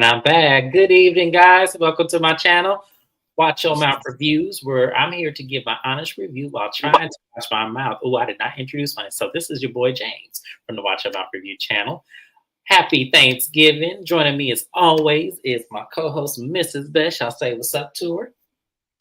And I'm back. Good evening, guys. Welcome to my channel, Watch Your Mouth Reviews, where I'm here to give my honest review while trying to watch my mouth. Oh, I did not introduce myself. This is your boy James from the Watch Your Mouth Review channel. Happy Thanksgiving. Joining me as always is my co-host, Mrs. Beth. I'll say what's up to her.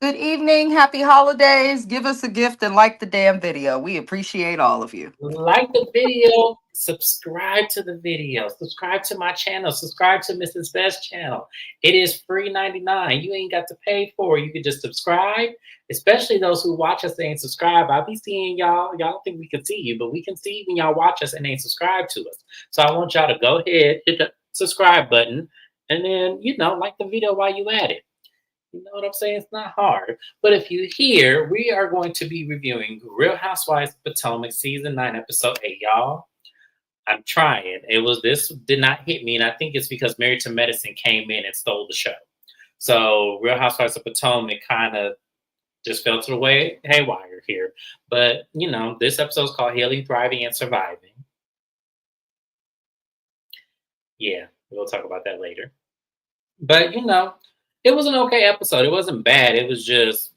Good evening. Happy holidays. Give us a gift and like the damn video. We appreciate all of you. Like the video, subscribe to the video, subscribe to my channel, subscribe to Mrs. Best channel. It is free 99. You ain't got to pay for it. You can just subscribe, especially those who watch us and ain't subscribe. I'll be seeing y'all. Y'all don't think we can see you, but we can see when y'all watch us and ain't subscribed to us. So I want y'all to go ahead, hit the subscribe button, and then, like the video while you at it. You know what I'm saying? It's not hard. But if you hear, we are going to be reviewing Real Housewives of Potomac Season 9, Episode 8, y'all. I'm trying. This did not hit me, and I think it's because Married to Medicine came in and stole the show. So Real Housewives of Potomac kind of just fell to the way haywire here. But, this episode is called Healing, Thriving, and Surviving. Yeah, we'll talk about that later. But, it was an okay episode. It wasn't bad. It was just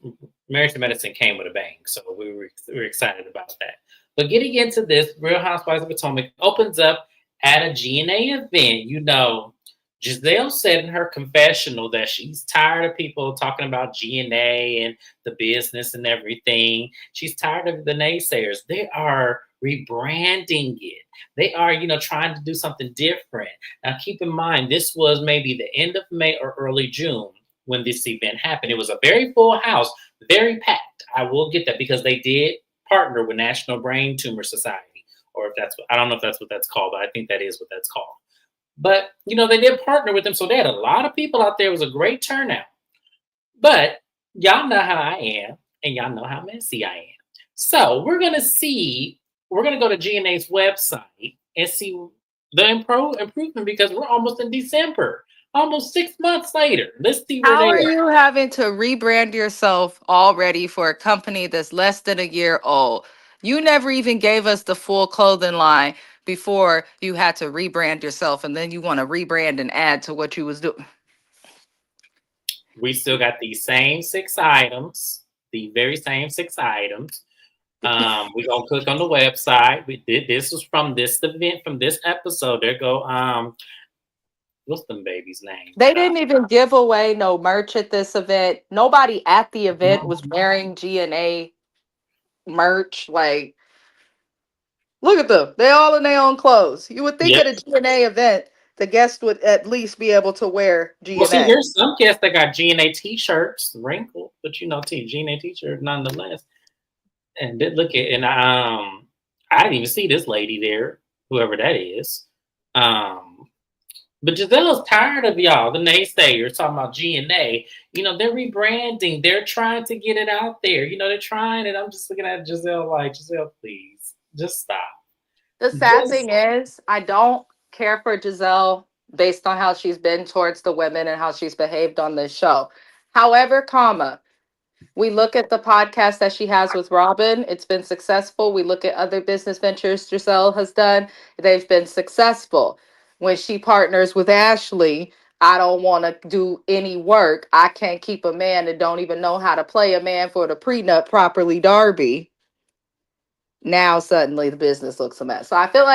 Married to Medicine came with a bang. So we were excited about that. But getting into this, Real Housewives of Potomac opens up at a GNA event. Giselle said in her confessional that she's tired of people talking about GNA and the business and everything. She's tired of the naysayers. They are rebranding it. They are, trying to do something different. Now, keep in mind, this was maybe the end of May or early June when this event happened. It was a very full house, very packed. I will get that because they did partner with National Brain Tumor Society, or if that's, I don't know if that's what that's called, but I think that is what that's called. But, they did partner with them, so they had a lot of people out there. It was a great turnout. But y'all know how I am, and y'all know how messy I am. So we're going to go to GNA's website and see the improvement because we're almost in December, almost 6 months later. Let's see where How are they are. you having to rebrand yourself already for a company that's less than a year old? You never even gave us the full clothing line before you had to rebrand yourself, and then you want to rebrand and add to what you was doing. We still got these same 6 items, the very same 6 items. We're gonna click on the website. We did this was from this event, from this episode. There go what's them baby's name? They didn't even give away no merch at this event. Nobody at the event was wearing GNA merch. Like, look at them. They all in their own clothes. You would think Yep. at a GNA event, the guest would at least be able to wear Well, see, GNA. here's some guests that got GNA t-shirts, wrinkled, but GNA t-shirt nonetheless. And did look at, and I didn't even see this lady there, whoever that is. But Giselle's tired of y'all, the naysayers talking about GNA. They're rebranding. They're trying to get it out there. They're trying, and I'm just looking at Giselle like, Giselle, please, just stop. The sad thing is, I don't care for Giselle based on how she's been towards the women and how she's behaved on this show. However, we look at the podcast that she has with Robin. It's been successful. We look at other business ventures Giselle has done. They've been successful. When she partners with Ashley, I don't want to do any work. I can't keep a man that don't even know how to play a man for the prenup properly, Darby. Now suddenly the business looks a mess. So I feel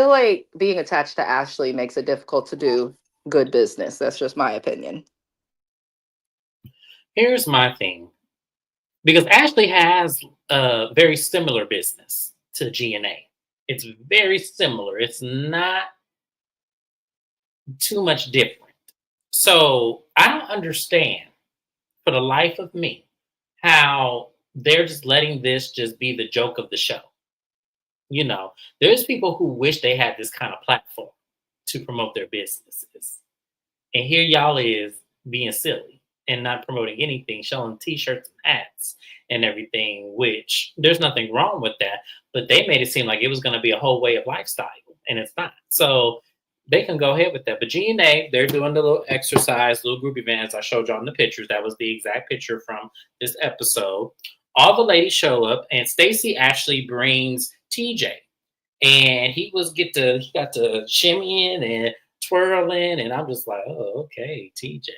like being attached to Ashley makes it difficult to do good business. That's just my opinion. Here's my thing. Because Ashley has a very similar business to GNA. It's very similar. It's not too much different. So I don't understand, for the life of me, how they're just letting this just be the joke of the show. There's people who wish they had this kind of platform to promote their businesses. And here y'all is being silly and not promoting anything, showing t-shirts and hats and everything, which there's nothing wrong with that. But they made it seem like it was going to be a whole way of lifestyle, and it's not. So they can go ahead with that. But GNA, they're doing the little exercise, little group events. I showed y'all in the pictures. That was the exact picture from this episode. All the ladies show up, and Stacey actually brings TJ. And he got to shimmy in and twirling, and I'm just like, oh, okay, TJ.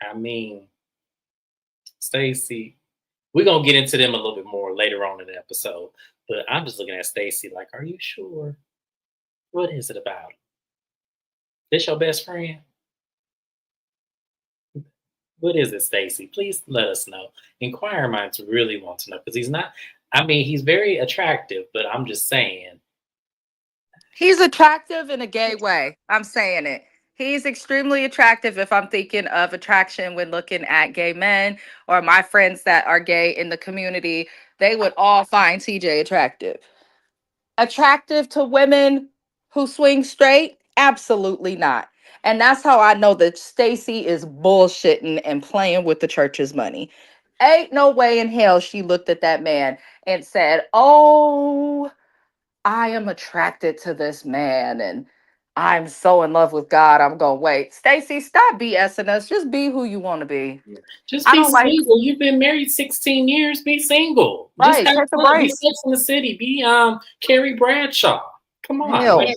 I mean, Stacy. We're gonna get into them a little bit more later on in the episode, but I'm just looking at Stacy like, are you sure? What is it about? This your best friend? What is it, Stacy? Please let us know. Inquiring minds really want to know because he's not. I mean, he's very attractive, but I'm just saying. He's attractive in a gay way. I'm saying it. He's extremely attractive if I'm thinking of attraction when looking at gay men or my friends that are gay in the community. They would all find TJ attractive. Attractive to women who swing straight? Absolutely not. And that's how I know that Stacy is bullshitting and playing with the church's money. Ain't no way in hell she looked at that man and said, "Oh, I am attracted to this man and I'm so in love with God. I'm going to wait." Stacy, stop BSing us. Just be who you want to be. Just I be don't like, single. You've been married 16 years. Be single. Just right. have Take a fun. Be break. Sex in the City. Be Carrie Bradshaw. Come on, Hell, like,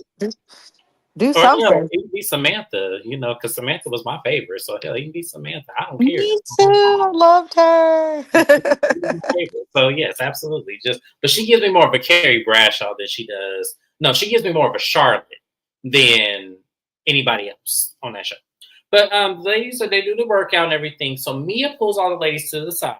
do or hell, something. he can be Samantha. Because Samantha was my favorite. So hell, he can be Samantha. I don't care. Me too. I loved her. So yes, absolutely. But she gives me more of a Carrie Bradshaw than she does. No, she gives me more of a Charlotte than anybody else on that show. But the ladies, so they do the workout and everything. So Mia pulls all the ladies to the side,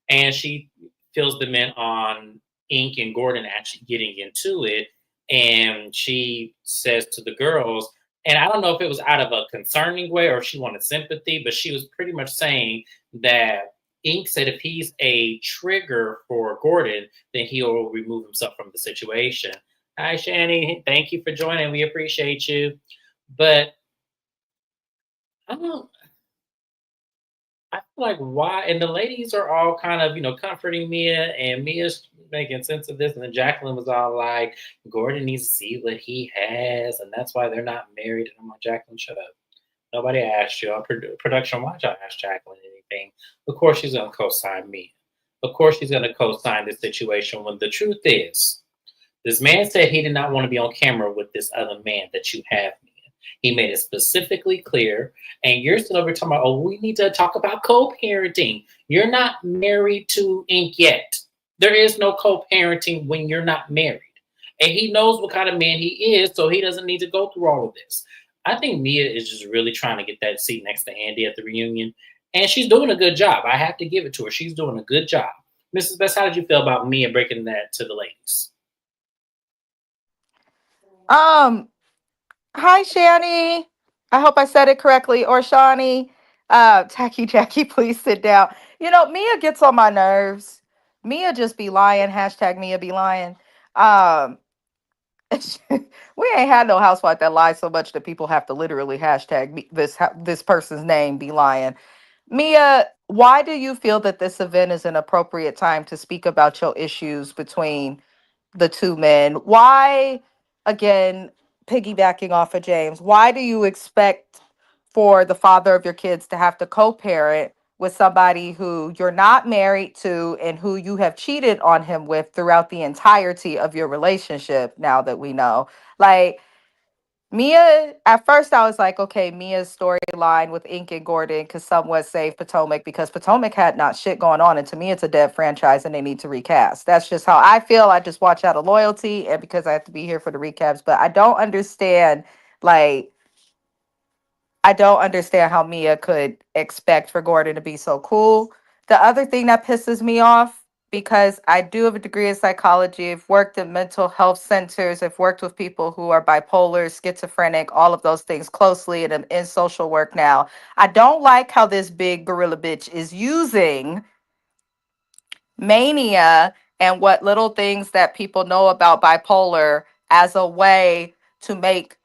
and she fills them in on Ink and Gordon actually getting into it. And she says to the girls, and I don't know if it was out of a concerning way or if she wanted sympathy, but she was pretty much saying that Ink said if he's a trigger for Gordon, then he'll remove himself from the situation. Hi, Shani. Thank you for joining. We appreciate you. But I don't. I feel like why, and the ladies are all kind of, comforting Mia, and Mia's making sense of this, and then Jacqueline was all like, Gordon needs to see what he has, and that's why they're not married. And I'm like, Jacqueline, shut up. Nobody asked you. On production, why'd y'all ask Jacqueline anything? Of course she's going to co-sign Mia. Of course she's going to co-sign this situation when the truth is, this man said he did not want to be on camera with this other man that you have, Mia. He made it specifically clear. And you're still over talking about, oh, we need to talk about co-parenting. You're not married to Ink yet. There is no co-parenting when you're not married. And he knows what kind of man he is, so he doesn't need to go through all of this. I think Mia is just really trying to get that seat next to Andy at the reunion. And she's doing a good job. I have to give it to her. She's doing a good job. Mrs. Best, how did you feel about Mia breaking that to the ladies? Um, Hi, Shani. I hope I said it correctly. Or Shani. Tacky Jackie, please sit down. Mia gets on my nerves. Mia just be lying. Hashtag Mia be lying. Um, we ain't had no housewife that lies so much that people have to literally hashtag this person's name be lying. Mia, why do you feel that this event is an appropriate time to speak about your issues between the two men? Why, again, piggybacking off of James, why do you expect for the father of your kids to have to co-parent with somebody who you're not married to and who you have cheated on him with throughout the entirety of your relationship? Now that we know, like, Mia, at first I was like, okay, Mia's storyline with Ink and Gordon could somewhat save Potomac because Potomac had not shit going on. And to me, it's a dead franchise and they need to recast. That's just how I feel. I just watch out of loyalty and because I have to be here for the recaps. But like, I don't understand how Mia could expect for Gordon to be so cool. The other thing that pisses me off, because I do have a degree in psychology, I've worked in mental health centers, I've worked with people who are bipolar, schizophrenic, all of those things closely, and I'm in social work now. I don't like how this big gorilla bitch is using mania and what little things that people know about bipolar as a way to make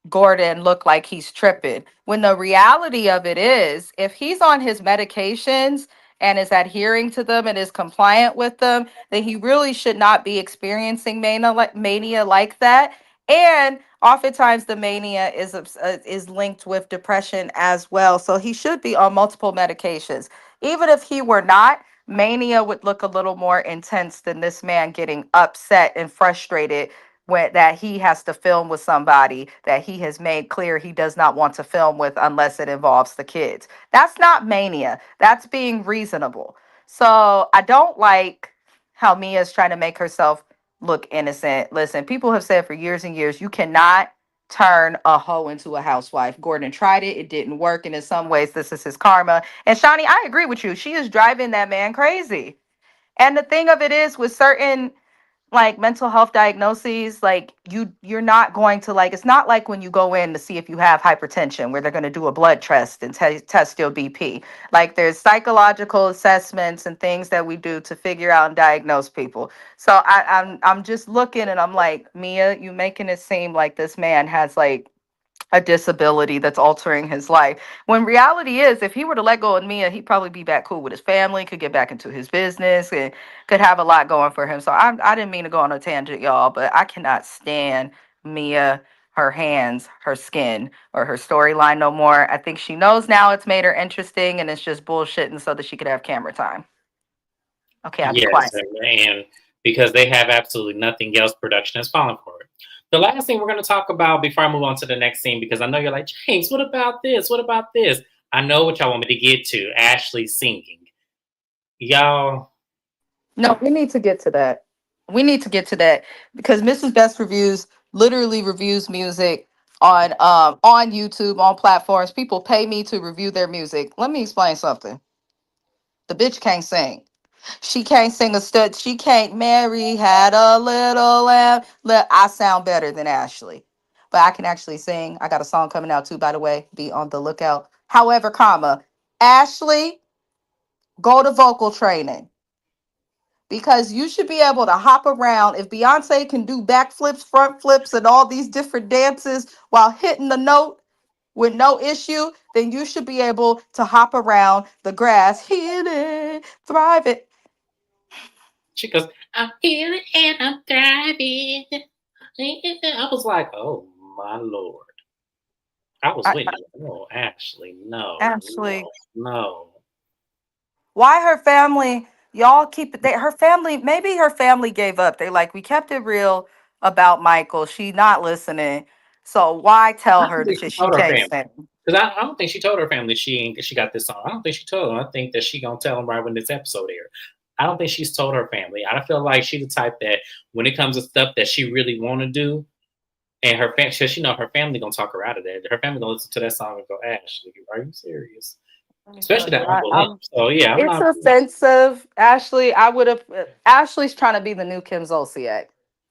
Gordon look like he's tripping. When the reality of it is, if he's on his medications and is adhering to them and is compliant with them, then he really should not be experiencing mania like that. And oftentimes the mania is linked with depression as well. So he should be on multiple medications. Even if he were not, mania would look a little more intense than this man getting upset and frustrated that he has to film with somebody that he has made clear he does not want to film with unless it involves the kids. That's not mania. That's being reasonable. So I don't like how Mia's trying to make herself look innocent. Listen, people have said for years and years, you cannot turn a hoe into a housewife. Gordon tried it, it didn't work. And in some ways, this is his karma. And Shawnee, I agree with you. She is driving that man crazy. And the thing of it is, with certain like mental health diagnoses, like you're not going to, like, it's not like when you go in to see if you have hypertension where they're going to do a blood test and test your BP. Like, there's psychological assessments and things that we do to figure out and diagnose people. So I'm just looking and I'm like, Mia, you making it seem like this man has like a disability that's altering his life. When reality is, if he were to let go of Mia, he'd probably be back cool with his family, could get back into his business, and could have a lot going for him. So I didn't mean to go on a tangent, y'all, but I cannot stand Mia, her hands, her skin, or her storyline no more. I think she knows now it's made her interesting, and it's just bullshitting so that she could have camera time. Okay, I'll be Yes, quiet. and because they have absolutely nothing else, production has fallen for it. The last thing we're going to talk about before I move on to the next scene, because I know you're like, James, what about this? What about this? I know what y'all want me to get to. Ashley singing. Y'all, No, we need to get to that. We need to get to that because Mrs. Best Reviews literally reviews music on YouTube, on platforms. People pay me to review their music. Let me explain something. The bitch can't sing. She can't sing a stud. She can't. Mary had a little lamb. Look, I sound better than Ashley, but I can actually sing. I got a song coming out too, by the way. Be on the lookout. However, Ashley, go to vocal training because you should be able to hop around. If Beyonce can do backflips, front flips, and all these different dances while hitting the note with no issue, then you should be able to hop around the grass, hit it, thrive it. she goes, I'm healing and I'm thriving. I was like, oh my Lord. I was I, waiting. Oh, Ashley, no, Ashley, no, no. why her family? Y'all keep it. Her family. Maybe her family gave up. They like we kept it real about Michael. She not listening. So why I tell don't her think that she she told her can't family. sing? Because I don't think she told her family she got this song. I don't think she told them. I think that she gonna tell them right when this episode airs. I don't think she's told her family. I feel like she's the type that when it comes to stuff that she really want to do, and her family, she know her family gonna talk her out of that. Her family gonna listen to that song and go, Ashley, are you serious? Let me tell Especially you, that Uncle Him. So yeah, I'm it's not. offensive, Ashley. I would have. Ashley's trying to be the new Kim Zolciak,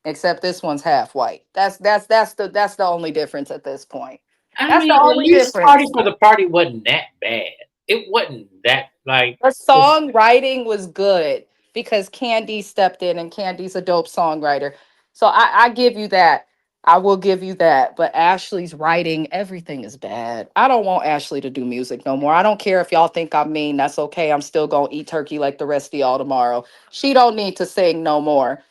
except this one's half white. That's the only difference at this point. I That's the mean, at only least Party difference. for the Party wasn't that bad. It wasn't that like. The songwriting was good because Candy stepped in, and Candy's a dope songwriter. So I give you that. I will give you that. But Ashley's writing, everything is bad. I don't want Ashley to do music no more. I don't care if y'all think I'm mean. That's okay. I'm still gonna eat turkey like the rest of y'all tomorrow. She don't need to sing no more.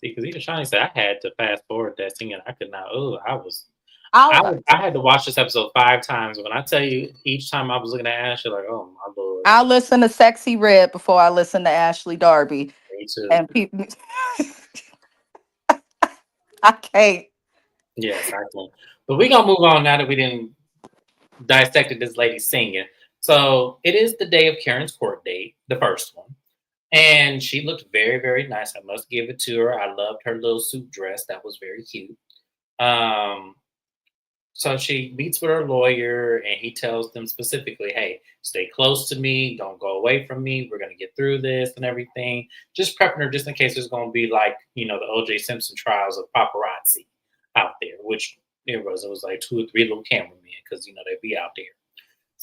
See, because even Shani said I had to fast forward that singing. I could not. Oh, I'll I had to watch this episode 5 times. When I tell you, each time I was looking at Ashley, like, oh my Lord, I'll listen to Sexy Red before I listen to Ashley Darby. me too. And people I can't. Yes, I can. But we gonna move on now that we didn't dissected this lady singing. So it is the day of Karen's court date, the first one. And she looked very, very nice. I must give it to her. I loved her little suit dress. That was very cute. Um, so she meets with her lawyer and he tells them specifically, hey, stay close to me. Don't go away from me. We're going to get through this and everything. Just prepping her just in case there's going to be like, the O.J. Simpson trials of paparazzi out there, which it was like 2 or 3 little cameramen because, they'd be out there.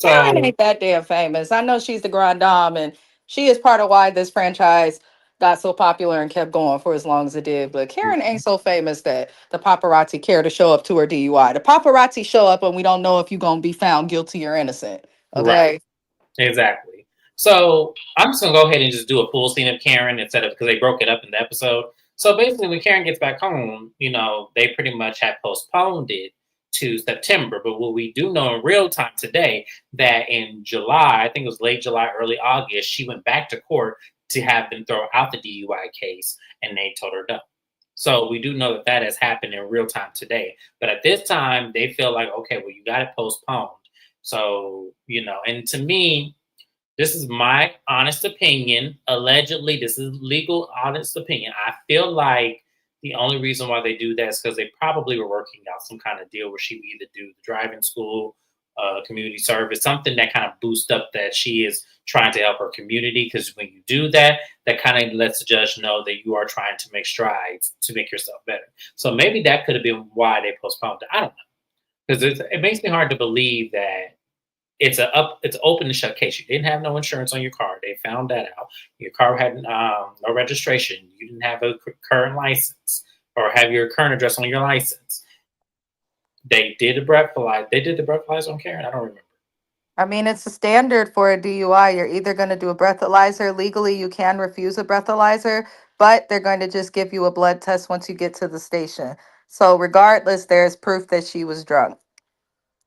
Karen So ain't that damn famous. I know she's the grand dame, and she is part of why this franchise got so popular and kept going for as long as it did. But Karen ain't so famous that the paparazzi care to show up to her DUI. The paparazzi show up and we don't know if you're gonna be found guilty or innocent. right. Okay. Exactly. So I'm just gonna go ahead and just do a full scene of Karen instead of because they broke it up in the episode. So basically, when Karen gets back home, they pretty much have postponed it to September. But what we do know in real time today that in July, I think it was late July, early August, she went back to court to have them throw out the DUI case, and they told her no. So we do know that that has happened in real time today. But at this time, they feel like, okay, well, you got it postponed. So, and to me, this is my honest opinion. Allegedly, this is legal, honest opinion. I feel like the only reason why they do that is because they probably were working out some kind of deal where she would either do the driving school, community service, something that kind of boosts up that she is trying to help her community. Because when you do that, that kind of lets the judge know that you are trying to make strides to make yourself better. So maybe that could have been why they postponed it. I don't know, because it makes me hard to believe that it's open and shut case. You didn't have no insurance on your car. They found that out. Your car had no registration. You didn't have a current license or have your current address on your license. They did the breathalyzer. They did the breathalyzer on Karen. I don't remember. I mean, it's a standard for a DUI. You're either going to do a breathalyzer. Legally, you can refuse a breathalyzer, but they're going to just give you a blood test once you get to the station. So, regardless, there's proof that she was drunk.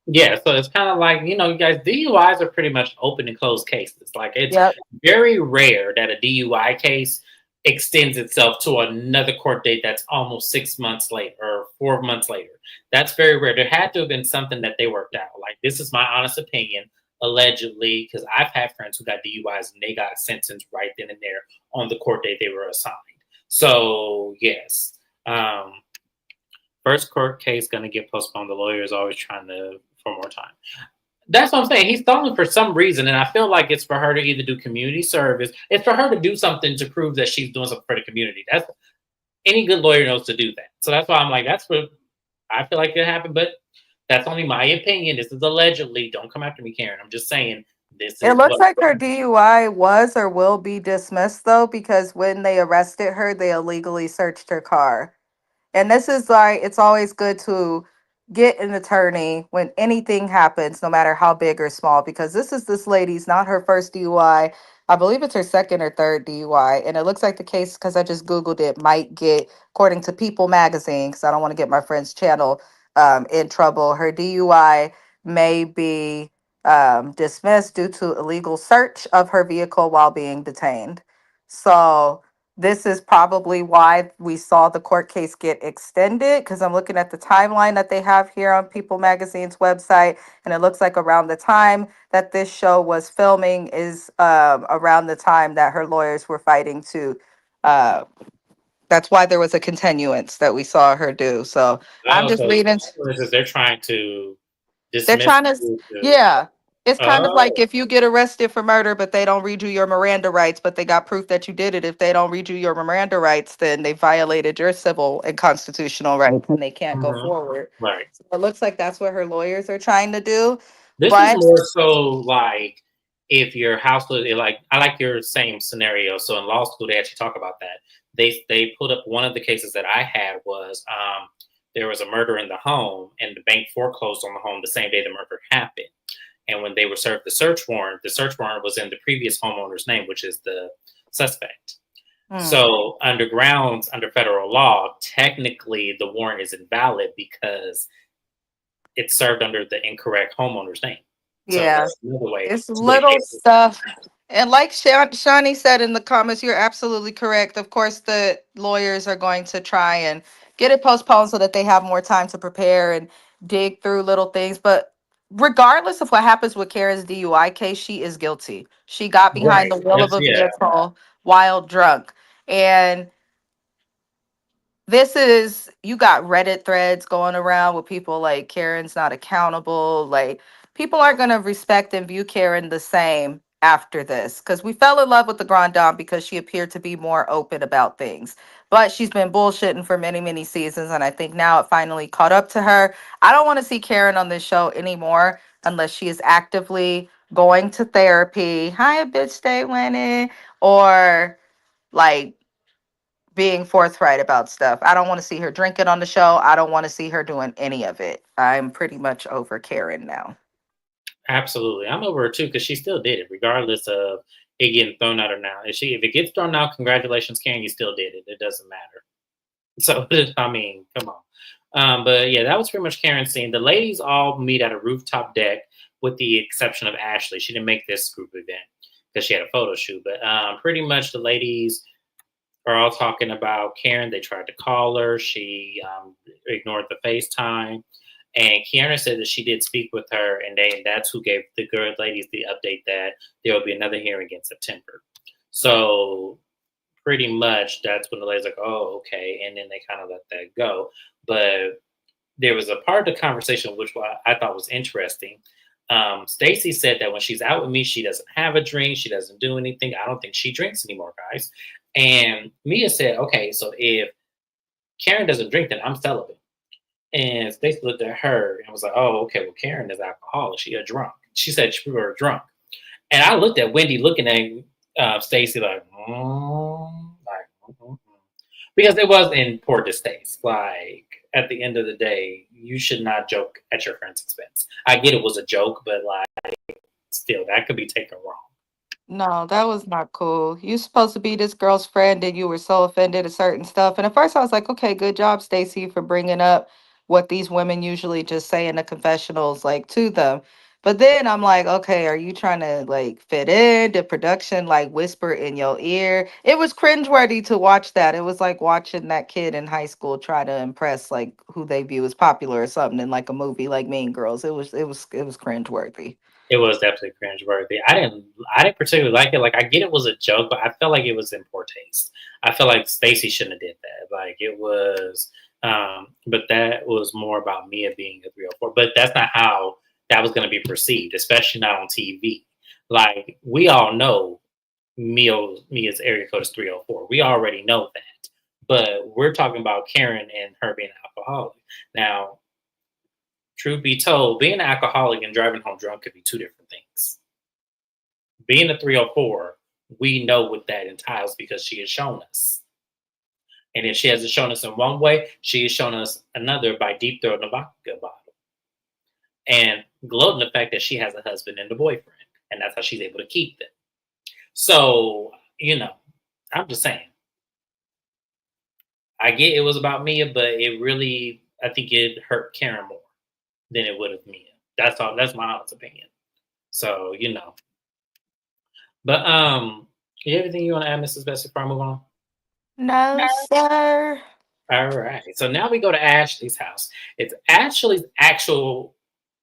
Yeah, so it's kind of like, you guys, DUIs are pretty much open and closed cases. Like, it's Yep. very rare that a DUI case extends itself to another court date that's almost 6 months later or 4 months later. That's very rare. There had to have been something that they worked out. Like, this is my honest opinion, allegedly, because I've had friends who got DUIs and they got sentenced right then and there on the court date they were assigned. So, yes. First court case going to get postponed. The lawyer is always trying to for more time. That's what I'm saying. He's stolen for some reason, and I feel like it's for her to either do community service. It's for her to do something to prove that she's doing something for the community. That's any good lawyer knows to do that. So that's why I'm like, that's what I feel like it happened. But that's only my opinion. This is allegedly. Don't come after me, Karen. I'm just saying this It is looks what. like her DUI was or will be dismissed, though, because when they arrested her, they illegally searched her car. And this is like, it's always good to get an attorney when anything happens, no matter how big or small, because this lady's not her first DUI. I believe it's her second or third DUI. And it looks like the case, because I just Googled it, might get, according to People Magazine, because I don't want to get my friend's channel in trouble. Her DUI may be dismissed due to illegal search of her vehicle while being detained. So, this is probably why we saw the court case get extended, because I'm looking at the timeline that they have here on People Magazine's website, and it looks like around the time that this show was filming is around the time that her lawyers were fighting to. Uh, that's why there was a continuance that we saw her do. So I'm Oh, just so reading. this is they're trying to They're dismiss trying to, the. yeah. It's kind of like Oh, if you get arrested for murder, but they don't read you your Miranda rights, but they got proof that you did it. If they don't read you your Miranda rights, then they violated your civil and constitutional rights and they can't go mhm. forward. Right. So it looks like that's what her lawyers are trying to do. This is But more so like if your household, like I like your same scenario. So in law school, they actually talk about that. They put up one of the cases that I had was there was a murder in the home, and the bank foreclosed on the home the same day the murder happened. And when they were served the search warrant was in the previous homeowner's name, which is the suspect. hmm, So under federal law, technically the warrant is invalid because it's served under the incorrect homeowner's name. So yeah, that's another way. it's So they little can't. stuff. And like Shawnee said in the comments, you're absolutely correct. Of course, the lawyers are going to try and get it postponed so that they have more time to prepare and dig through little things. But regardless of what happens with Karen's DUI case, she is guilty. She got behind Right. the wheel of That's a yeah. vehicle while drunk. And this is, you got Reddit threads going around with people like Karen's not accountable. Like, people aren't going to respect and view Karen the same after this, because we fell in love with the Grand Dame because she appeared to be more open about things. But she's been bullshitting for many, many seasons. And I think now it finally caught up to her. I don't want to see Karen on this show anymore unless she is actively going to therapy. Hi, a bitch, stay winning. Or like being forthright about stuff. I don't want to see her drinking on the show. I don't want to see her doing any of it. I'm pretty much over Karen now. Absolutely. I'm over her too because she still did it, regardless of it getting thrown out or now. If it gets thrown out, congratulations, Karen, you still did it. It doesn't matter. So I mean, come on. But yeah, that was pretty much Karen's scene. The ladies all meet at a rooftop deck, with the exception of Ashley. She didn't make this group event because she had a photo shoot. But pretty much the ladies are all talking about Karen. They tried to call her. She ignored the FaceTime. And Kiana said that she did speak with her, and that's who gave the girl ladies the update that there will be another hearing in September. So pretty much that's when the ladies like, oh, okay. And then they kind of let that go. But there was a part of the conversation which I thought was interesting. Stacy said that when she's out with me, she doesn't have a drink, she doesn't do anything. I don't think she drinks anymore, guys. And Mia said, okay, so if Karen doesn't drink, then I'm celibate. And Stacy looked at her and was like, oh, okay, well, Karen is alcoholic. She a drunk. She said she were drunk. And I looked at Wendy looking at Stacy like, because it was in poor distaste. Like, at the end of the day, you should not joke at your friend's expense. I get it was a joke, but like, still, that could be taken wrong. No, that was not cool. You supposed to be this girl's friend, and you were so offended at certain stuff. And at first, I was like, "Okay, good job, Stacey, for bringing up what these women usually just say in the confessionals, like to them." But then I'm like, "Okay, are you trying to like fit in? Did production like whisper in your ear?" It was cringeworthy to watch that. It was like watching that kid in high school try to impress like who they view as popular or something in like a movie like Mean Girls. It was cringeworthy. It was definitely cringeworthy. I didn't particularly like it. Like I get it was a joke, but I felt like it was in poor taste. I felt like Stacy shouldn't have did that. Like it was, but that was more about Mia being a 304. But that's not how that was going to be perceived, especially not on TV. Like we all know Mia's area code is 304. We already know that. But we're talking about Karen and her being an alcoholic. Now, truth be told, being an alcoholic and driving home drunk could be two different things. Being a 304, we know what that entails because she has shown us. And if she hasn't shown us in one way, she has shown us another by deep throating a vodka bottle and gloating the fact that she has a husband and a boyfriend. And that's how she's able to keep them. So, I'm just saying. I get it was about Mia, but it really, I think it hurt Karen more than it would have Mia. That's all. That's my honest opinion. So, but you have anything you want to add, Mrs. Bessie, before I move on? No, sir. All right. So now we go to Ashley's house. It's Ashley's actual,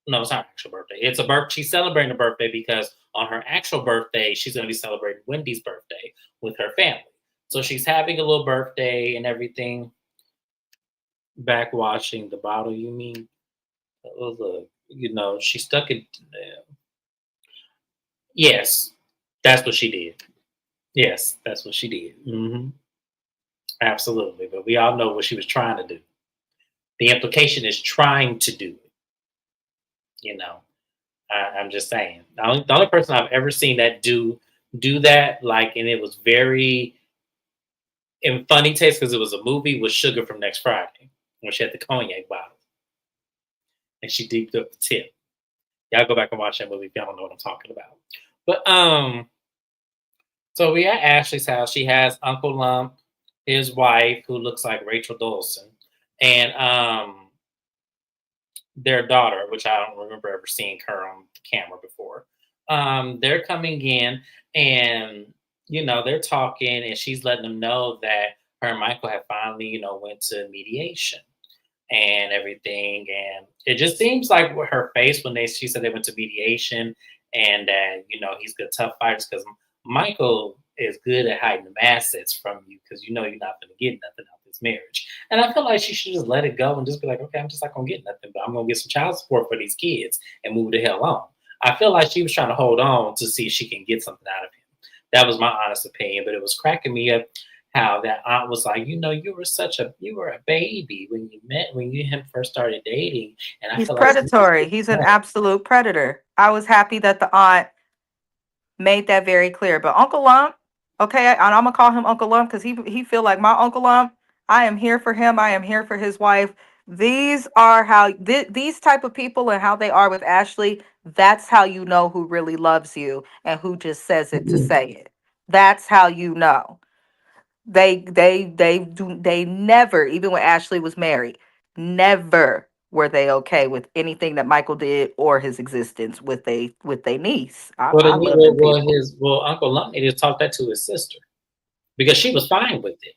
no, it's not her actual birthday. It's a birth. She's celebrating a birthday because on her actual birthday, she's going to be celebrating Wendy's birthday with her family. So she's having a little birthday and everything. Back washing the bottle, you mean? Oh, look, she stuck it. Yes, that's what she did. Yes, that's what she did. Absolutely. But we all know what she was trying to do. The implication is trying to do it. I'm just saying. The only person I've ever seen that do that, like, and it was very in funny taste because it was a movie, was Sugar from Next Friday when she had the cognac bottle and she deeped up the tip. Y'all go back and watch that movie if y'all don't know what I'm talking about. But so we at Ashley's house. She has Uncle Lump, his wife, who looks like Rachel Dolson, and their daughter, which I don't remember ever seeing her on camera before. They're coming in and they're talking and she's letting them know that her and Michael have finally, went to mediation and everything. And it just seems like with her face when she said they went to mediation and that, he's good tough fighters because Michael is good at hiding the assets from you because you're not going to get nothing out of this marriage. And I feel like she should just let it go and just be like, okay, I'm just not going to get nothing, but I'm going to get some child support for these kids and move the hell on. I feel like she was trying to hold on to see if she can get something out of him. That was my honest opinion, but it was cracking me up how that aunt was like, you were a baby when you and him first started dating. And I He's feel like predatory. He's an absolute predator. I was happy that the aunt made that very clear. But Uncle Lump, okay, and I'm gonna call him Uncle Lump because he feel like my Uncle Lump. I am here for him. I am here for his wife. These are how these type of people and how they are with Ashley. That's how you know who really loves you and who just says it to say it. That's how you know. They never, even when Ashley was married, never were they okay with anything that Michael did or his existence with they niece. I love them people. Uncle Lump needed to talk that to his sister. because she was fine with it.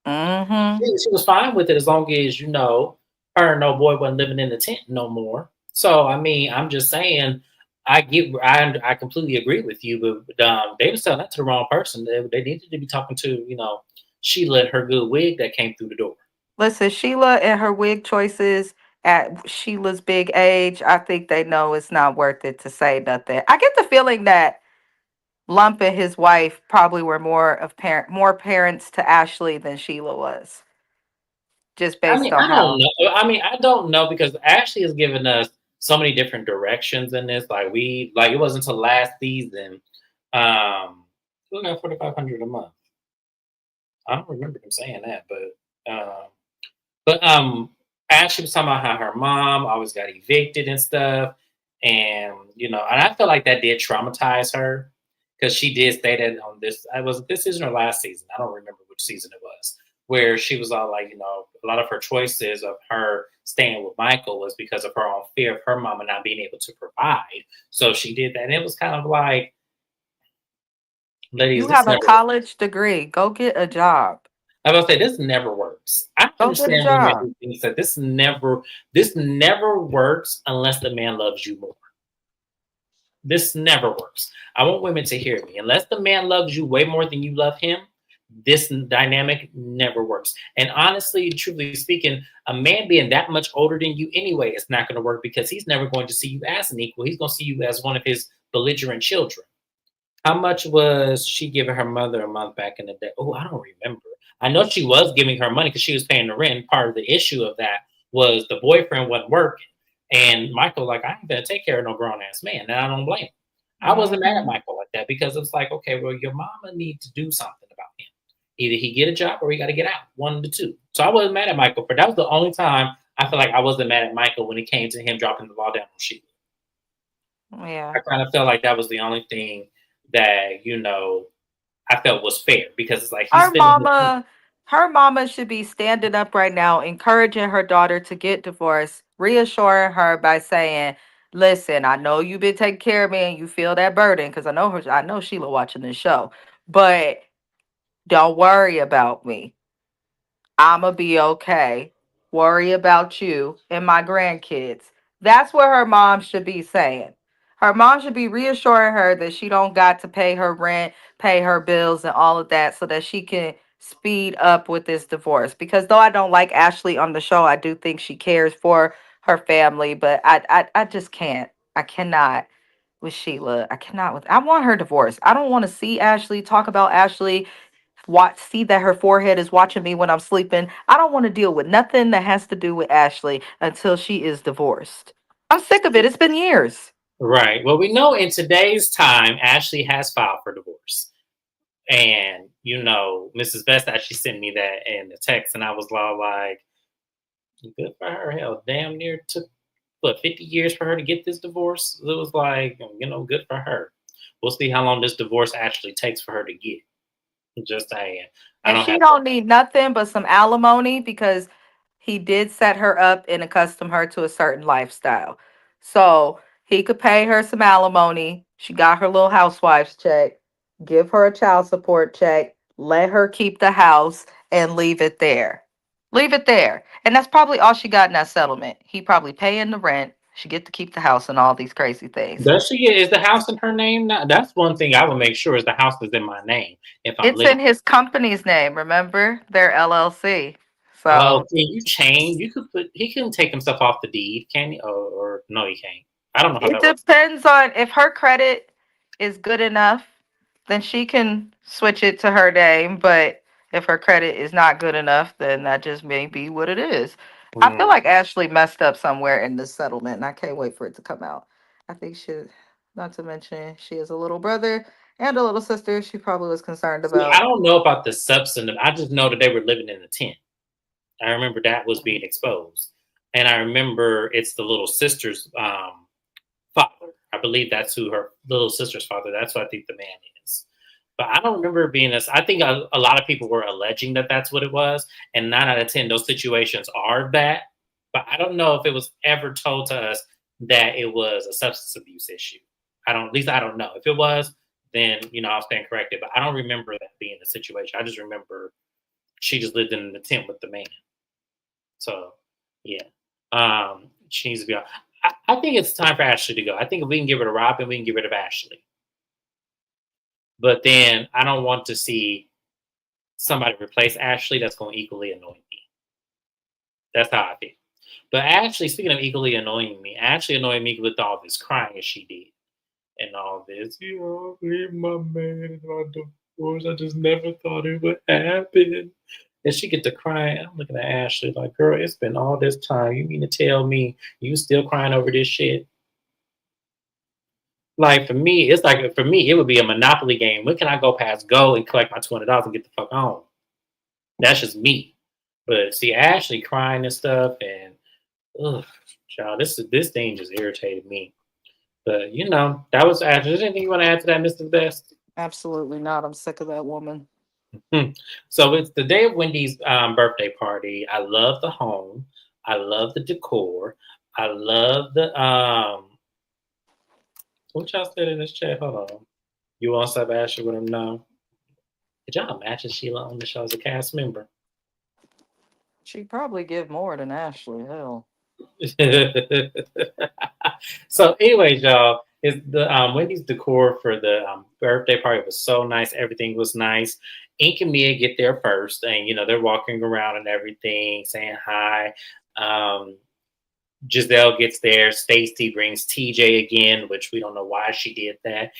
Mm-hmm. She was fine with it as long as, her and no boy wasn't living in the tent no more. So, I mean, I'm just saying, I completely agree with you, but they was telling that to the wrong person. They needed to be talking to, Sheila and her good wig that came through the door. Listen, Sheila and her wig choices at Sheila's big age, I think they know it's not worth it to say nothing. I get the feeling that Lump and his wife probably were more parents to Ashley than Sheila was, just I based mean, on I don't how. know. I mean, I don't know because Ashley has given us so many different directions in this. Like it wasn't until last season. Who got 4,500 a month? I don't remember him saying that, but Ashley was talking about how her mom always got evicted and stuff, and and I feel like that did traumatize her because she did say that on this. I was this season or last season. I don't remember which season it was, where she was all like, a lot of her choices of her staying with Michael was because of her own fear of her mama not being able to provide. So she did that, and it was kind of like, ladies, You this have a never. college degree. Go get a job. I was say this never works. I Go get a understand women job. who think that this never works unless the man loves you more. This never works. I want women to hear me. Unless the man loves you way more than you love him, this dynamic never works. And honestly, truly speaking, a man being that much older than you anyway is not going to work because he's never going to see you as an equal. He's going to see you as one of his belligerent children. How much was she giving her mother a month back in the day? Oh, I don't remember. I know she was giving her money because she was paying the rent. Part of the issue of that was the boyfriend wasn't working. And Michael, like, I ain't gonna take care of no grown ass man. And I don't blame him. I wasn't mad at Hmm. Michael like that because it's like, okay, well, your mama needs to do something about him. Either he get a job or he got to get out. One of the two. So I wasn't mad at Michael. But that was the only time I feel like I wasn't mad at Michael when it came to him dropping the ball down on Sheila. I Yeah. kind of felt like that was the only thing that I felt was fair because it's like he's Her spending his. mama, her mama should be standing up right now, encouraging her daughter to get divorced, reassuring her by saying, "Listen, I know you've been taking care of me and you feel that burden because I know her. I know Sheila watching this show, but don't worry about me. I'ma be okay. Worry about you and my grandkids." That's what her mom should be saying. Her mom should be reassuring her that she don't got to pay her rent, pay her bills and all of that so that she can speed up with this divorce. Because though I don't like Ashley on the show, I do think she cares for her family, but I just can't. I cannot with Sheila. I cannot with I want her divorce. I don't want to see Ashley, talk about Ashley, see that her forehead is watching me when I'm sleeping. I don't want to deal with nothing that has to do with Ashley until she is divorced. I'm sick of it. It's been years. Right. Well, we know in today's time, Ashley has filed for divorce. And, Mrs. Best actually sent me that in the text, and I was all like, good for her. Hell, damn near took, 50 years for her to get this divorce? It was like, good for her. We'll see how long this divorce actually takes for her to get. Just saying. I And don't she have don't need nothing but some alimony because he did set her up and accustom her to a certain lifestyle. So he could pay her some alimony. She got her little housewife's check, give her a child support check, let her keep the house and leave it there. Leave it there. And that's probably all she got in that settlement. He probably paying the rent. She get to keep the house and all these crazy things. Does she get? Is the house in her name now? That's one thing I would make sure is the house is in my name if I'm It's living. in his company's name, remember? Their LLC. Oh, So can you change? You could put. He can take himself off the deed, can he? Or no, he can't. I don't know how it that works. depends on if her credit is good enough, then she can switch it to her name. But if her credit is not good enough, then that just may be what it is. I feel Mm. like Ashley messed up somewhere in this settlement, and I can't wait for it to come out. I think she, not to mention, she has a little brother and a little sister she probably was concerned See, I about. don't know about the substantive. I just know that they were living in a tent. I remember that was being exposed, and I remember it's the little sister's father. I believe that's who her little sister's father. That's who I think the man is. But I don't remember it being this. I think a lot of people were alleging that that's what it was, and 9 out of 10 those situations are that. But I don't know if it was ever told to us that it was a substance abuse issue. I don't. At least I don't know. If it was, then I'll stand corrected. But I don't remember that being the situation. I just remember she just lived in the tent with the man. So yeah, she needs to be. I think it's time for Ashley to go. I think if we can get rid of Robin, we can get rid of Ashley. But then I don't want to see somebody replace Ashley that's going to equally annoy me. That's how I feel. But Ashley, speaking of equally annoying me, Ashley annoyed me with all this crying she did and all this. Leave my man and my divorce. I just never thought it would happen. And she get to crying. I'm looking at Ashley like, girl, it's been all this time. You mean to tell me you still crying over this shit? Like for me, it's like for me, it would be a Monopoly game. When can I go past go and collect my $200 and get the fuck home? That's just me. But see, Ashley crying and stuff, and ugh, child, this thing just irritated me. But that was Ashley. Is there anything you want to add to that, Mr. Best? Absolutely not. I'm sick of that woman. So it's the day of Wendy's birthday party. I love the home. I love the decor. I love the what y'all said in this chat. Hold on. You want sub Ashley with him now? Did y'all imagine Sheila on the show as a cast member? She'd probably give more than Ashley. Hell. So, anyways, y'all, is the Wendy's decor for the birthday party was so nice. Everything was nice. Ink and Mia get there first, and they're walking around and everything, saying hi. Um, Giselle gets there. Stacy brings TJ again, which we don't know why she did that.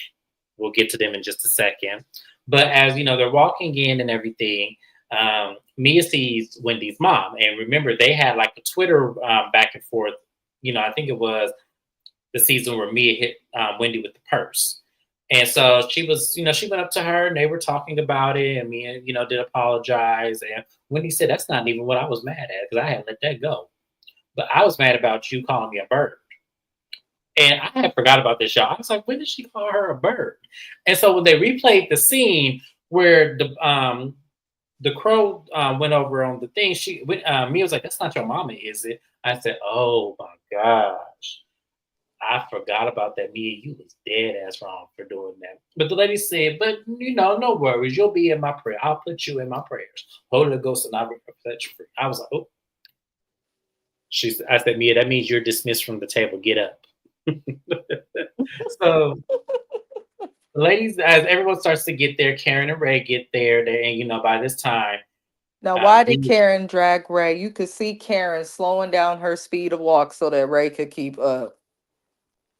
We'll get to them in just a second. But as they're walking in and everything, Mia sees Wendy's mom, and remember they had like a Twitter back and forth. I think it was the season where Mia hit Wendy with the purse, and so she was, she went up to her and they were talking about it, and Mia, did apologize, and Wendy said that's not even what I was mad at because I had let that go, but I was mad about you calling me a bird. And I had forgot about this, y'all. I was like, when did she call her a bird? And so when they replayed the scene where the crow went over on the thing, Mia was like, "That's not your mama, is it?" I said, "Oh my gosh, I forgot about that. Mia, you was dead ass wrong for doing that." But the lady said, "But no worries. You'll be in my prayer. I'll put you in my prayers. Holy Ghost and I will set you free." I was like, "Oh." I said, "Mia, that means you're dismissed from the table. Get up." So, ladies, as everyone starts to get there, Karen and Ray get there, and by this time, Now, why did Wendy, Karen drag Ray? You could see Karen slowing down her speed of walk so that Ray could keep up.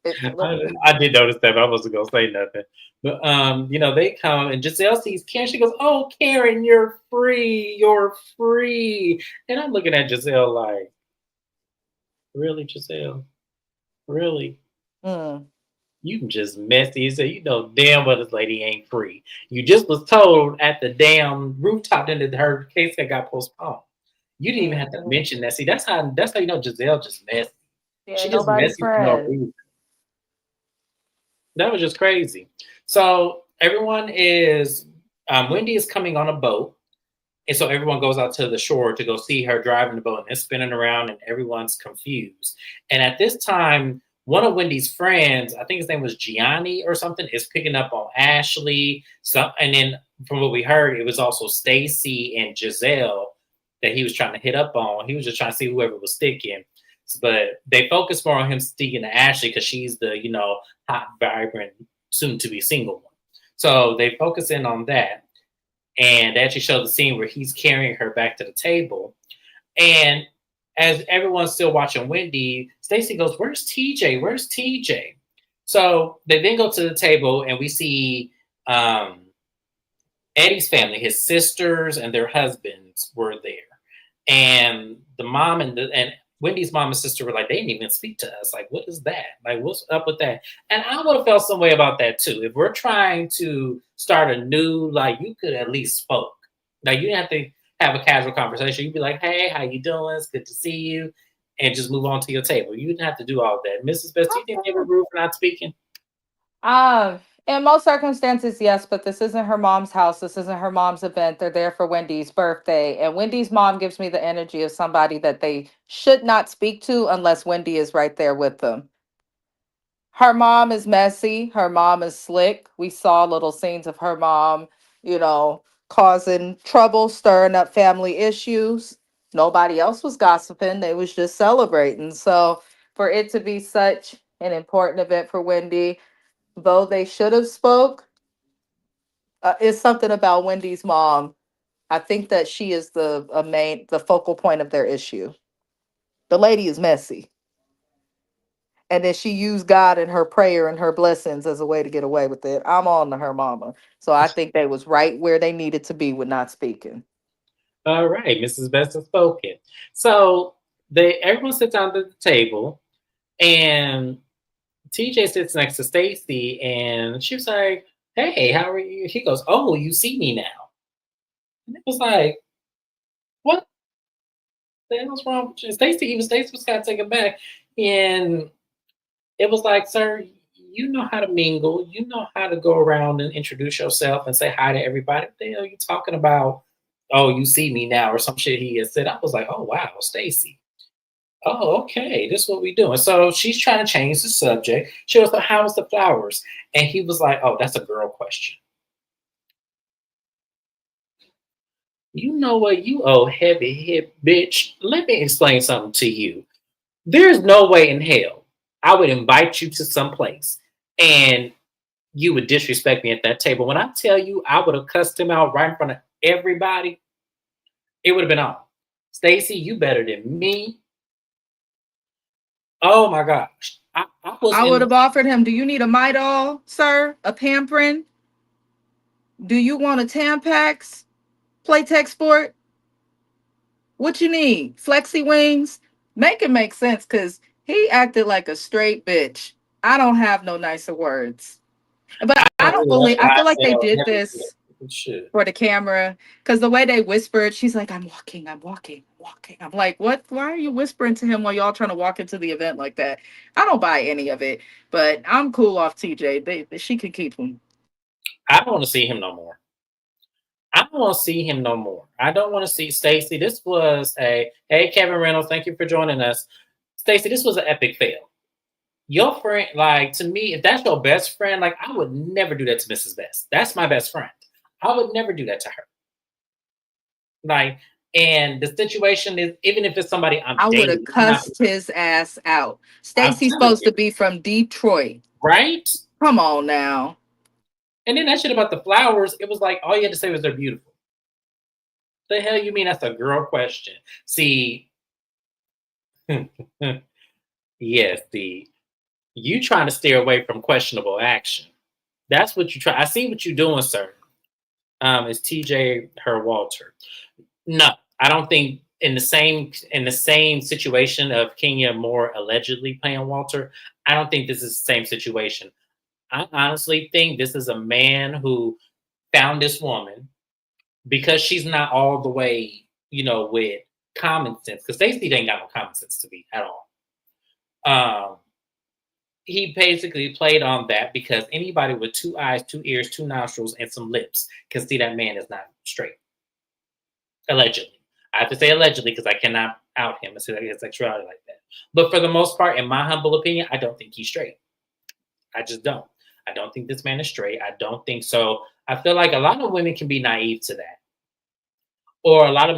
I did notice that, but I wasn't gonna say nothing. But they come and Giselle sees Karen. She goes, "Oh, Karen, you're free. You're free." And I'm looking at Giselle like, "Really, Giselle? Really? Mm. You just messy." You say, damn well this lady ain't free. You just was told at the damn rooftop that her case had got postponed. You didn't even have to mention that. See, that's how Giselle just messy. Yeah, She just nobody's messy for no friend. reason. That was just crazy. So everyone is Wendy is coming on a boat. And so everyone goes out to the shore to go see her driving the boat, and they're spinning around and everyone's confused. And at this time, one of Wendy's friends, I think his name was Gianni or something, is picking up on Ashley. And then from what we heard, it was also Stacy and Giselle that he was trying to hit up on. He was just trying to see whoever was sticking. But they focus more on him sticking to Ashley because she's the, hot, vibrant, soon to be single one. So they focus in on that. And they actually show the scene where he's carrying her back to the table. And as everyone's still watching Wendy, Stacy goes, "Where's TJ? Where's TJ?" So they then go to the table and we see Eddie's family, his sisters and their husbands were there. And the mom and Wendy's mom and sister were like, they didn't even speak to us. Like, what is that? Like, what's up with that? And I would have felt some way about that too. If we're trying to start a new, like, you could at least spoke. Like, you didn't have to have a casual conversation. You'd be like, "Hey, how you doing? It's good to see you," and just move on to your table. You didn't have to do all that. Mrs. Best, do you think they were rude for not speaking? In most circumstances, yes, but this isn't her mom's house. This isn't her mom's event. They're there for Wendy's birthday. And Wendy's mom gives me the energy of somebody that they should not speak to unless Wendy is right there with them. Her mom is messy. Her mom is slick. We saw little scenes of her mom, you know, causing trouble, stirring up family issues. Nobody else was gossiping. They was just celebrating. So for it to be such an important event for Wendy, though they should have spoke, it's something about Wendy's mom. I think that she is the focal point of their issue. The lady is messy. And then she used God and her prayer and her blessings as a way to get away with it. I'm on to her mama. So I think they was right where they needed to be with not speaking. All right, Mrs. Best has spoken. So they everyone sits down at the table, and TJ sits next to Stacy, and she was like, "Hey, how are you?" He goes, "Oh, you see me now." And it was like, "What the hell's wrong with you?" Stacy was kind of taken back, and it was like, "Sir, you know how to mingle. You know how to go around and introduce yourself and say hi to everybody. What the hell are you talking about? Oh, you see me now," or some shit he had said. I was like, "Oh wow, Stacy. Oh, okay. This is what we doing." So she's trying to change the subject. She was like, "How's the flowers?" And he was like, "Oh, that's a girl question." You know what, you old heavy hip bitch. Let me explain something to you. There's no way in hell I would invite you to some place and you would disrespect me at that table. When I tell you I would have cussed him out right in front of everybody, it would have been on. Stacy, you better than me. Oh my gosh. I was I would in have offered him, do you need a Midol, sir? A Pamprin? Do you want a Tampax? Playtex Sport? What you need? Flexi Wings? Make it make sense because he acted like a straight bitch. I don't have no nicer words. But I I don't don't really like believe, the I feel hot like they tail did heavy this shit. for the camera because the way they whispered, she's like, I'm walking, I'm walking, I'm walking. I'm like, what? Why are you whispering to him while y'all trying to walk into the event like that? I don't buy any of it, but I'm cool off TJ. She could keep him. I don't want to see him no more. I don't want to see him no more. I don't want to see Stacy. This was a hey Kevin Reynolds, thank you for joining us. Stacy, this was an epic fail. Your friend, like to me, if that's your best friend, like I would never do that to Mrs. Best. That's my best friend. I would never do that to her. Like, and the situation is, even if it's somebody I'm I would have dating, I'm not. cussed his ass out. I'm Stacy's telling supposed you, to be from Detroit. right? Come on now. And then that shit about the flowers, it was like all you had to say was they're beautiful. The hell you mean that's a girl question? See, yes, the you trying to steer away from questionable action. That's what you try. I see what you're doing, sir. Is TJ her Walter? No, I don't think in the same situation of Kenya Moore allegedly playing Walter. I don't think this is the same situation. I honestly think this is a man who found this woman because she's not all the way, with common sense. Because Stacey ain't got no common sense to me at all. Um, he basically played on that because anybody with two eyes, two ears, two nostrils, and some lips can see that man is not straight. Allegedly. I have to say allegedly because I cannot out him and say that his sexuality like that. But for the most part, in my humble opinion, I don't think he's straight. I just don't. I don't think this man is straight. I don't think so. I feel like a lot of women can be naive to that. Or a lot of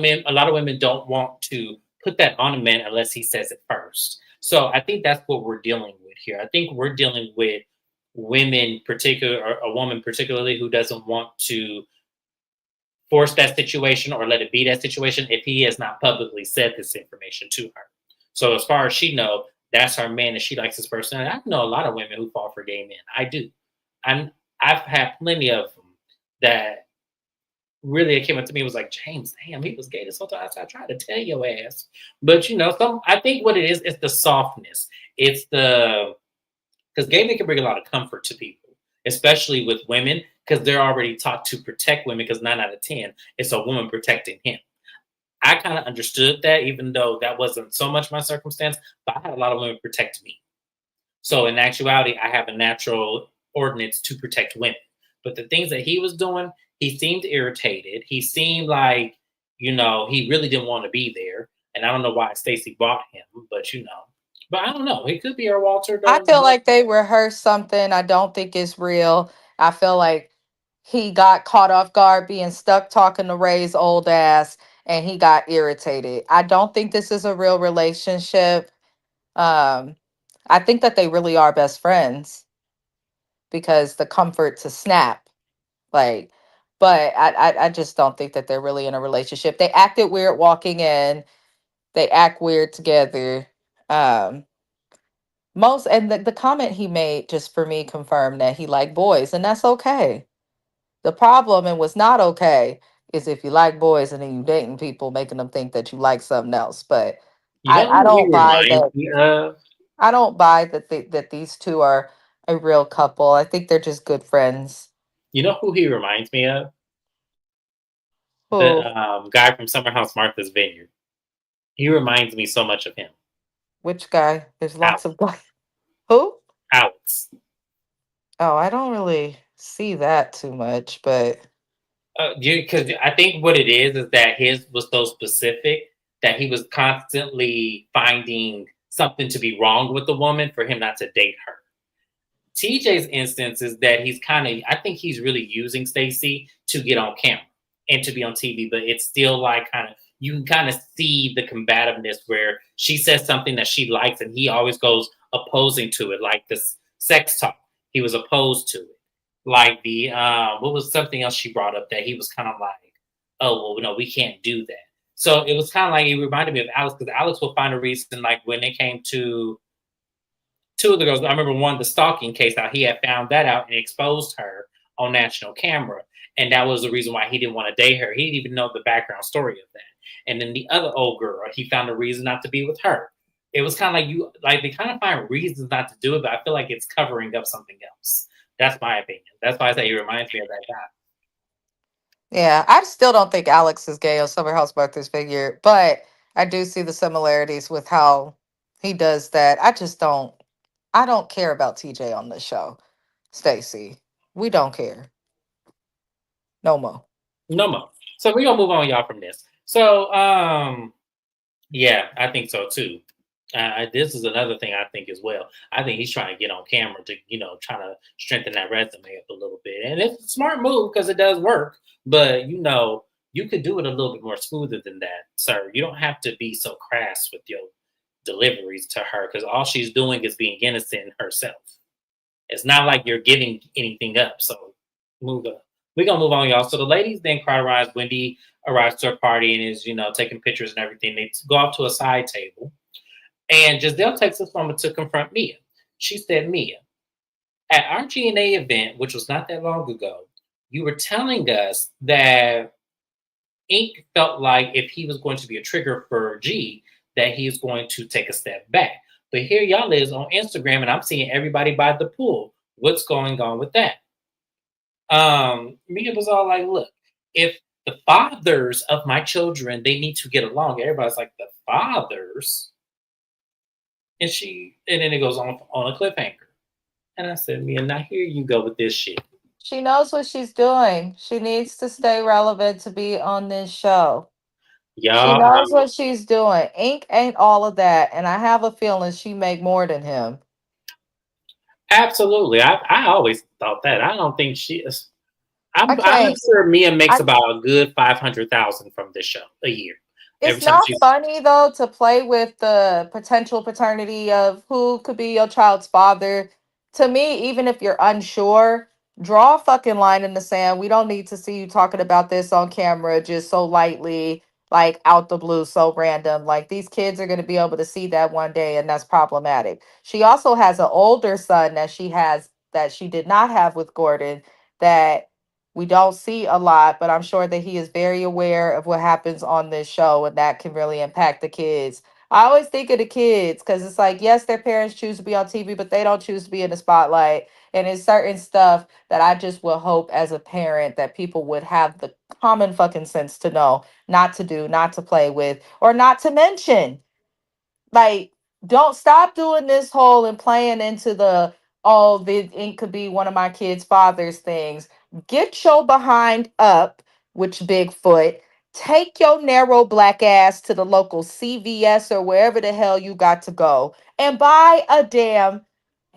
women don't want to put that on a man unless he says it first. So I think that's what we're dealing with here. I think we're dealing with women, particular or a woman particularly, who doesn't want to force that situation or let it be that situation if he has not publicly said this information to her. So as far as she know, that's her man and she likes this person. And I know a lot of women who fall for gay men. I do. I'm I've had plenty of them that really came up to me and was like, James, damn, he was gay this whole time. So I tried to tell your ass. But some I think what it is the softness. It's the because gay men can bring a lot of comfort to people, especially with women, because they're already taught to protect women. Because 9 out of 10, it's a woman protecting him. I kind of understood that, even though that wasn't so much my circumstance. But I had a lot of women protect me. So in actuality, I have a natural ordinance to protect women. But the things that he was doing, he seemed irritated. He seemed like, he really didn't want to be there. And I don't know why Stacy bought him, but. But I don't know. It could be our Walter I though. feel like they rehearsed something. I don't think it's real. I feel like he got caught off guard being stuck talking to Ray's old ass and he got irritated. I don't think this is a real relationship. Um, I think that they really are best friends because the comfort to snap, like, but I just don't think that they're really in a relationship. They acted weird walking in. They act weird together. Um, most and the comment he made just for me confirmed that he liked boys, and that's okay. The problem and what's not okay is if you like boys and then you dating people, making them think that you like something else. But You know I who he don't buy reminds that. me of? I don't buy that that these two are a real couple. I think they're just good friends. You know who he reminds me of? The Who? guy from Summer House Martha's Vineyard. He reminds me so much of him. Which guy? There's lots Alex. of guys. Who? Alex. Oh, I don't really see that too much, but Because I think what it is that his was so specific that he was constantly finding something to be wrong with the woman for him not to date her. TJ's instance is that he's kind of, I think he's really using Stacy to get on camera and to be on TV, but it's still like kind of, you can kind of see the combativeness where she says something that she likes and he always goes opposing to it, like this sex talk. He was opposed to it. Like what was something else she brought up that he was kind of like, oh, well, no, we can't do that. So it was kind of like, it reminded me of Alex because Alex will find a reason, like when they came to two of the girls. I remember one, the stalking case, how he had found that out and exposed her on national camera. And that was the reason why he didn't want to date her. He didn't even know the background story of that. And then the other old girl, he found a reason not to be with her. It was kind of like they kind of find reasons not to do it, but I feel like it's covering up something else. That's my opinion. That's why I say he reminds me of that guy. yeah, I still don't think Alex is gay on Summer House Martha's Figure, but I do see the similarities with how he does that. I don't care about TJ on this show. Stacy. We don't care. No more. No more. So we're gonna move on, y'all, from this. So yeah, I think so too. This is another thing I think as well. I think he's trying to get on camera to, trying to strengthen that resume up a little bit. And it's a smart move because it does work. But, you could do it a little bit more smoother than that, sir. You don't have to be so crass with your deliveries to her because all she's doing is being innocent herself. It's not like you're giving anything up. So move up. We're gonna move on, y'all. So the ladies then cauterize. Wendy arrives to her party and is, taking pictures and everything. They go off to a side table. And Giselle takes this moment to confront Mia. She said, Mia, at our GNA event, which was not that long ago, you were telling us that Ink felt like if he was going to be a trigger for G, that he is going to take a step back. But here y'all is on Instagram, and I'm seeing everybody by the pool. What's going on with that? Mia was all like, look, if the fathers of my children, they need to get along. Everybody's like, the fathers? And then it goes on a cliffhanger. And I said, Mia, now here you go with this shit. She knows what she's doing. She needs to stay relevant to be on this show. She Y'all, knows what she's doing. Ink ain't all of that, and I have a feeling she make more than him. absolutely. I always thought that. I don't think she is. I I'm can't. sure Mia makes I about a good 500,000 from this show a year. Every It's time not she's funny though to play with the potential paternity of who could be your child's father. To me, even if you're unsure, draw a fucking line in the sand. We don't need to see you talking about this on camera just so lightly, like out the blue, so random. Like these kids are going to be able to see that one day, and that's problematic. She also has an older son that she did not have with Gordon that we don't see a lot, but I'm sure that he is very aware of what happens on this show, and that can really impact the kids. I always think of the kids because it's like, yes, their parents choose to be on TV, but they don't choose to be in the spotlight. And it's certain stuff that I just will hope as a parent that people would have the common fucking sense to know not to do, not to play with, or not to mention. Like, don't stop doing this whole and playing into the oh, it could be one of my kids' father's things. Get your behind up, which Bigfoot, take your narrow black ass to the local CVS or wherever the hell you got to go and buy a damn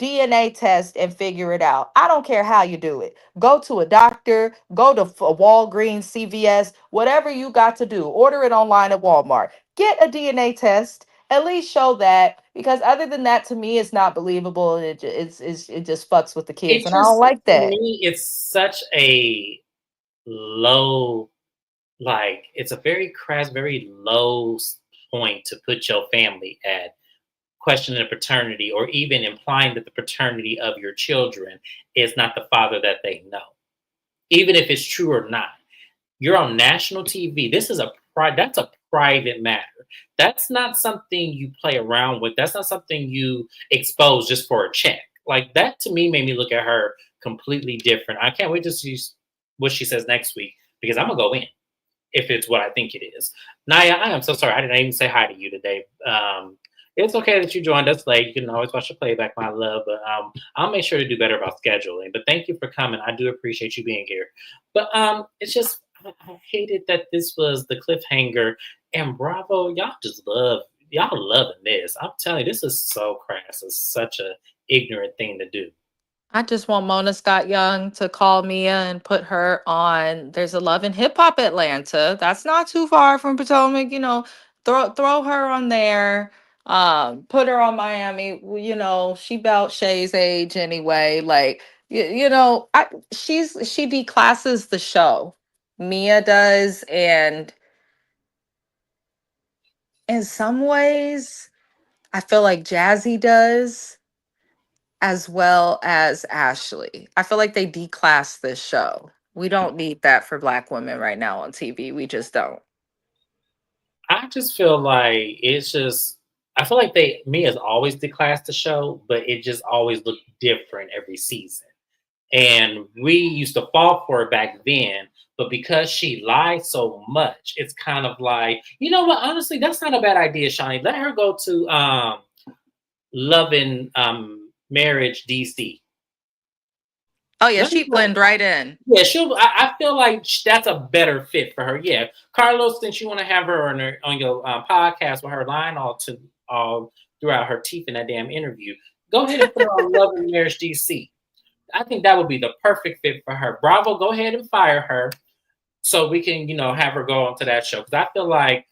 DNA test and figure it out. I don't care how you do it. Go to a doctor, go to Walgreens, CVS, whatever you got to do. Order it online at Walmart. Get a DNA test. At least show that, because other than that, to me, it's not believable. And it just fucks with the kids, It and I don't just, like to that. me, it's such a low, like, it's a very crass, very low point to put your family at, questioning the paternity or even implying that the paternity of your children is not the father that they know, even if it's true or not. You're on national TV. This is that's a private matter. That's not something you play around with. That's not something you expose just for a check. Like, that to me made me look at her completely different. I can't wait to see what she says next week, because I'm gonna go in if it's what I think it is. Naya, I am so sorry. I didn't even say hi to you today. It's okay that you joined us late. You can always watch the playback, my love. But I'll make sure to do better about scheduling. But thank you for coming. I do appreciate you being here. But it's just, I hated that this was the cliffhanger. And Bravo, y'all loving this. I'm telling you, this is so crass. It's such a ignorant thing to do. I just want Mona Scott Young to call Mia and put her on. There's a Love and Hip Hop Atlanta. That's not too far from Potomac. Throw her on there. Put her on Miami. She about Shay's age anyway. Like, she declasses the show. Mia does, and in some ways, I feel like Jazzy does, as well as Ashley. I feel like they declassed this show. We don't need that for Black women right now on TV. We just don't. I just feel like it's just, I feel like me has always declassed the show, but it just always looked different every season. And we used to fall for it back then, but because she lied so much, it's kind of like, you know what? Honestly, that's not a bad idea, Shawnee. Let her go to Love and Marriage DC. Oh yeah, Let her she go. blend right in. Yeah, I feel like that's a better fit for her. Yeah, Carlos, since you want to have her on your podcast with her lying all throughout her teeth in that damn interview, go ahead and put her on Love and Marriage DC. I think that would be the perfect fit for her. Bravo, go ahead and fire her so we can, have her go onto that show. Because I feel like,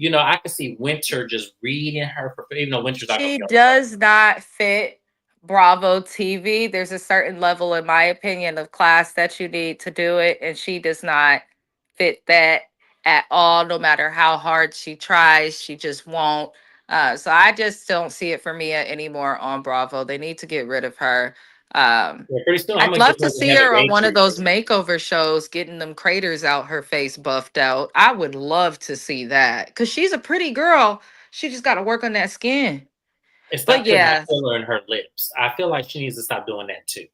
I could see Winter just reading her for, even though Winter's not going to She be on the show. does not fit Bravo TV. There's a certain level, in my opinion, of class that you need to do it, and she does not fit that at all. No matter how hard she tries, she just won't. So I just don't see it for Mia anymore on Bravo. They need to get rid of her. Um, Yeah, pretty soon I'm I'd going to love get to her to see have a her on day one of treatment. those makeover shows, getting them craters out her face buffed out. I would love to see that, because she's a pretty girl. She just got to work on that skin. And But stop putting that yeah, filler in her lips. I feel like she needs to stop doing that too.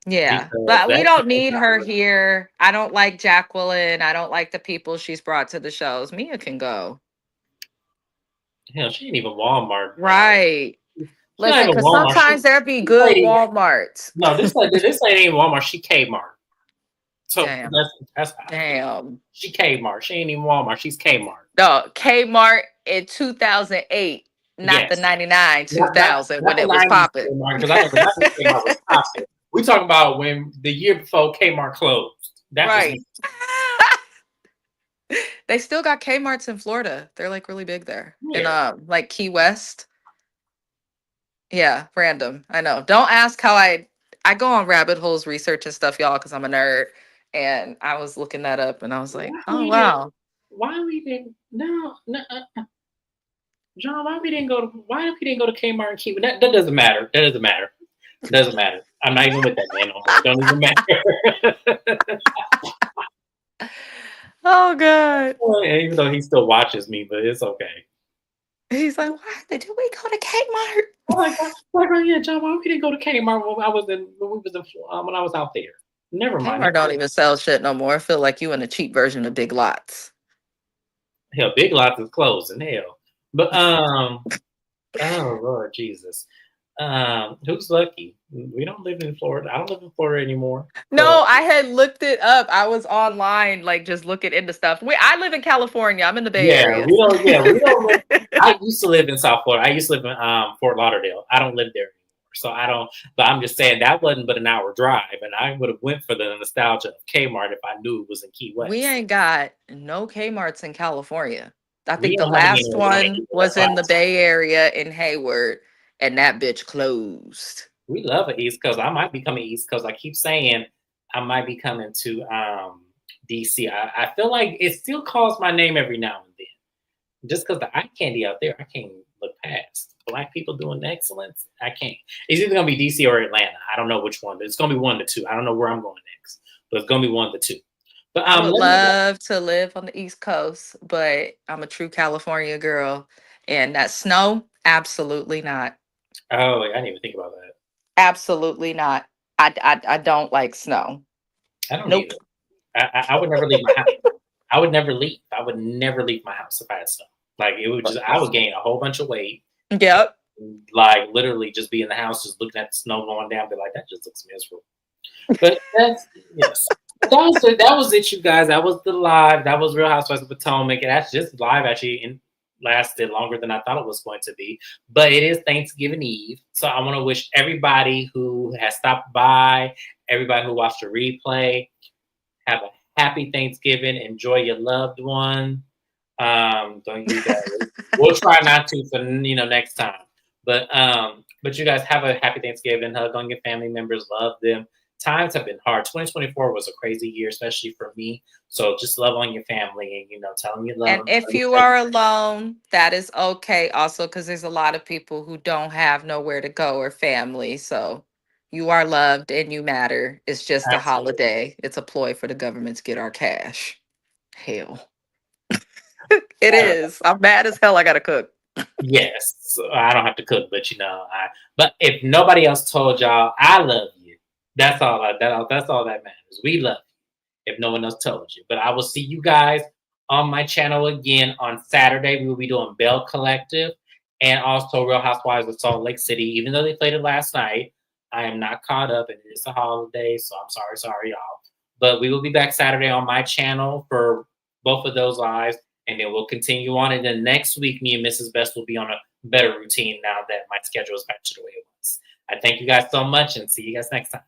yeah. Because But we that's don't just need not her right. here. I don't like Jacqueline. I don't like the people she's brought to the shows. Mia can go. Hell, she ain't even Walmart. Right. She's not Listen, even because Walmart. sometimes there be This good lady, Walmarts. no, this lady ain't Walmart. She Kmart. So Damn. that's Damn. she Kmart. She ain't even Walmart. She's Kmart. No, Kmart in 2008, not the Yes, 99, not 2000 not when the it was '90s popping. Kmart, because I know the '90s Kmart was popping. We talking about when the year before Kmart closed. That was Right. They still got Kmart's in Florida. They're like really big there. In weird. like Key West. Yeah, random. I know. Don't ask how I go on rabbit holes researching stuff, y'all, because I'm a nerd. And I was looking that up and I was like, Why oh we didn't? wow. Why we didn't? No, John. Why we didn't go to Kmart and keep that? That doesn't matter. That doesn't matter. Doesn't matter. I'm not even with that man no more. Don't even matter. Oh god. Even though he still watches me, but it's okay. He's like, why did we go to Kmart? Oh my God. Like, oh yeah, John, why we didn't go to Kmart when I was out there? Never mind. Kmart don't even sell shit no more. I feel like you in a cheap version of Big Lots. Hell, Big Lots is closing. Hell, but oh Lord Jesus. Who's lucky? We don't live in Florida. I don't live in Florida anymore. So No, I had looked it up. I was online, like just looking into stuff. I live in California. I'm in the Bay yeah, Area. we don't. Yeah, we don't live. I used to live in South Florida. I used to live in Fort Lauderdale. I don't live there anymore, so I don't. But I'm just saying that wasn't but an hour drive, and I would have went for the nostalgia of Kmart if I knew it was in Key We West. ain't got no Kmart's in California. I We think the don't have any last in Atlanta one either. That's was why in the Bay Area in Hayward, and that bitch closed. we love an East Coast. I might be coming East Coast. I keep saying I might be coming to DC. I feel like it still calls my name every now and then. Just because the eye candy out there, I can't look past. Black people doing excellence, I can't. It's either gonna be DC or Atlanta. I don't know which one. It's gonna be one of the two. I don't know where I'm going next, but it's gonna be one of the two. But I would let me. love to live on the East Coast, but I'm a true California girl. And that snow, absolutely not. Oh, I didn't even think about that. Absolutely not. I don't like snow. I don't Nope. either. I would never leave my house. I would never leave. I would never leave my house if I had snow. Like it would just. I would gain a whole bunch of weight. Yep. Like literally, just be in the house, just looking at the snow going down. Be like, that just looks miserable. But that's yes. That was it, you guys. That was the live. That was Real Housewives of Potomac. And that's just live actually lasted longer than I thought it was going to be. But it is Thanksgiving Eve. So I want to wish everybody who has stopped by, everybody who watched the replay, have a happy Thanksgiving. Enjoy your loved one. Don't you guys we'll try not to for next time. But you guys have a happy Thanksgiving, hug on your family members, love them. Times have been hard. 2024 was a crazy year, especially for me. So just love on your family and tell them you love And them. if you are alone, that is okay also, because there's a lot of people who don't have nowhere to go or family. So you are loved and you matter. It's just a Absolutely. holiday. It's a ploy for the government to get our cash. Hell. It is. I'm mad as hell I gotta cook. Yes, so I don't have to cook, but But if nobody else told y'all, I love you. That's all. That's all that matters. We love you. If no one else told you, but I will see you guys on my channel again on Saturday. We will be doing Bell Collective and also Real Housewives of Salt Lake City. Even though they played it last night, I am not caught up, and it's a holiday, so I'm sorry, y'all. But we will be back Saturday on my channel for both of those lives. And then we'll continue on. And then next week, me and Mrs. Best will be on a better routine now that my schedule is back to the way it was. I thank you guys so much and see you guys next time.